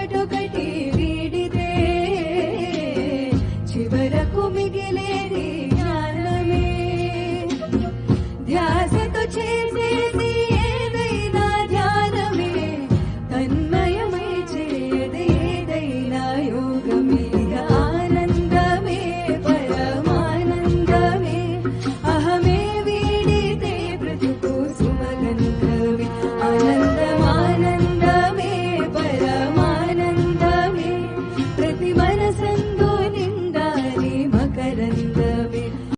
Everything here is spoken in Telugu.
ఒకటొకటి వీడితే చివరకు మిగిలేది జ్ఞానమే. ధ్యాసతో చేసేది ఏదైనా ధ్యానమే, తన్మయమై చేయది ఏదైనా యోగమే. ఆనందమే పరమానందమే, అహమే వీడితే బ్రతుకు సుమగంధమే. ఆనందమానందమే పరమానందమే, ప్రతి మనసందు నిండాలి మకరంద.